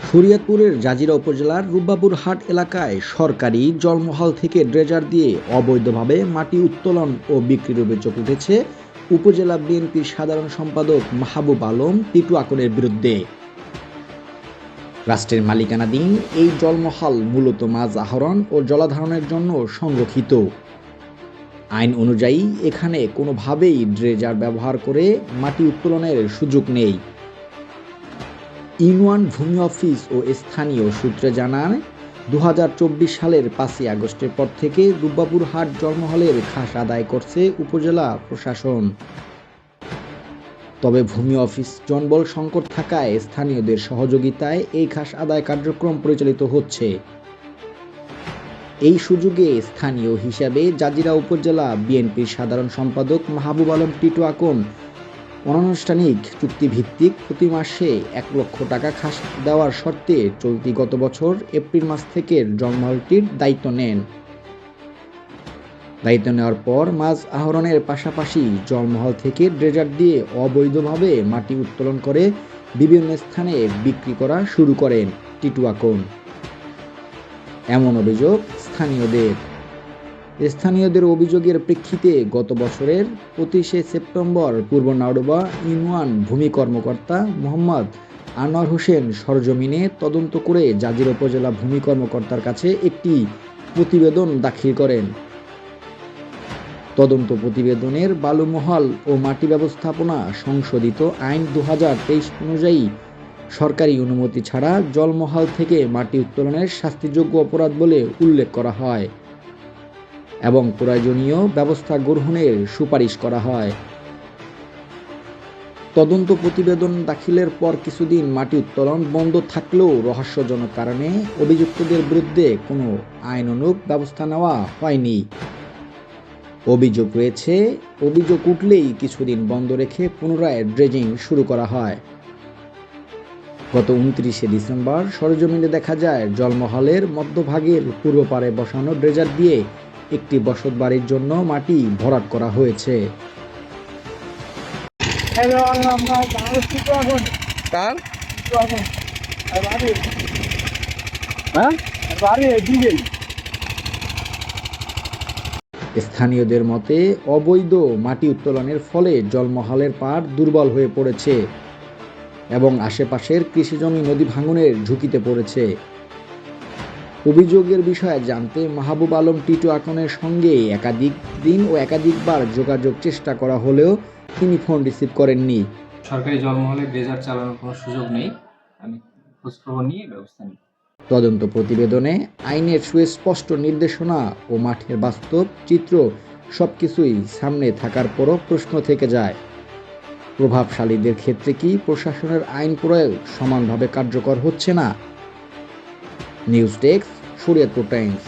শরীয়তপুরের জাজিরা উপজেলার রূপবাবুর হাট এলাকায় সরকারি জলমহল থেকে ড্রেজার দিয়ে অবৈধভাবে মাটি উত্তোলন ও বিক্রির অভিযোগ উঠেছে উপজেলা বিএনপির সাধারণ সম্পাদক মাহবুব আলম টিটু আকনের বিরুদ্ধে। রাষ্ট্রের মালিকানাধীন এই জলমহল মূলত মাছ আহরণ ও জলাধারণের জন্য সংরক্ষিত। আইন অনুযায়ী এখানে কোনোভাবেই ড্রেজার ব্যবহার করে মাটি উত্তোলনের সুযোগ নেই। ইউনিয়ন ভূমি অফিস ও স্থানীয় সূত্রে জানান, 2024 সালের 5ই আগস্টের পর থেকে রূপবাবুর হাট জলমহলের খাস আদায় করছে উপজেলা প্রশাসন। তবে ভূমি অফিস জনবল সংকট থাকায় স্থানীয়দের সহযোগিতায় এই খাস আদায় কার্যক্রম পরিচালিত হচ্ছে। এই সুযোগে স্থানীয় হিসাবে জাজিরা উপজেলা বিএনপির সাধারণ সম্পাদক মাহবুব আলম টিটু আকন অনানুষ্ঠানিক চুক্তিভিত্তিক প্রতি মাসে 1 লক্ষ টাকা খাস দেওয়ার শর্তে চলতি গত বছর এপ্রিল মাস থেকে জলমহলটির দায়িত্ব নেন। দায়িত্ব নেওয়ার পর মাছ আহরণের পাশাপাশি জলমহল থেকে ড্রেজার দিয়ে অবৈধভাবে মাটি উত্তোলন করে বিভিন্ন স্থানে বিক্রি করা শুরু করেন টিটু আকন। এমন অভিযোগ স্থানীয়দের অভিযোগের প্রেক্ষিতে গত বছরের 25শে সেপ্টেম্বর পূর্ব নাওডোবা ইউনিয়ন ভূমি কর্মকর্তা মোহাম্মদ আনোয়ার হোসেন সরজমিনে তদন্ত করে জাজিরা উপজেলা ভূমি কর্মকর্তার কাছে একটি প্রতিবেদন দাখিল করেন। তদন্ত প্রতিবেদনের বালুমহল ও মাটি ব্যবস্থাপনা সংশোধিত আইন 2023 অনুযায়ী সরকারি অনুমতি ছাড়া জলমহল থেকে মাটি উত্তোলনের শাস্তিযোগ্য অপরাধ বলে উল্লেখ করা হয় এবং প্রয়োজনীয় ব্যবস্থা গ্রহণের সুপারিশ করা হয়। তদন্ত প্রতিবেদন দাখিলের পর কিছুদিন মাটি উত্তোলন বন্ধ থাকলেও রহস্যজনক কারণে অভিযুক্তদের বিরুদ্ধে কোনো আইনানুগ ব্যবস্থা নেওয়া হয়নি। অভিযোগ উঠলেই কিছুদিন বন্ধ রেখে পুনরায় ড্রেজিং শুরু করা হয়। গত 29শে ডিসেম্বর সরেজমিনে দেখা যায় জলমহলের মধ্যভাগের পূর্ব পারে বসানো ড্রেজার দিয়ে একটি বসতবাড়ির জন্য মাটি ভরাট করা হয়েছে। স্থানীয়দের মতে অবৈধ মাটি উত্তোলনের ফলে জলমহলের পাড় দুর্বল হয়ে পড়েছে এবং আশেপাশের কৃষিজমি নদী ভাঙনের ঝুঁকিতে পড়েছে। অভিযোগের বিষয়ে জানতে মাহবুব আলম টিটু আকনের সঙ্গে একাধিক দিন ও একাধিকবার যোগাযোগ চেষ্টা করা হলেও তিনি ফোন রিসিভ করেননি। সরকারি জলমহলে ড্রেজার চালানোর কোনো সুযোগ নেই, আমি খোঁজখবর নিয়ে ব্যবস্থা নিই। তদন্ত প্রতিবেদনে আইনের সুস্পষ্ট নির্দেশনা ও মাঠের বাস্তব চিত্র সবকিছুই সামনে থাকার পরও প্রশ্ন থেকে যায়, প্রভাবশালীদের ক্ষেত্রে কি প্রশাসনের আইন প্রয়োগ সমানভাবে কার্যকর হচ্ছে না? News desk, Shariatpur Times.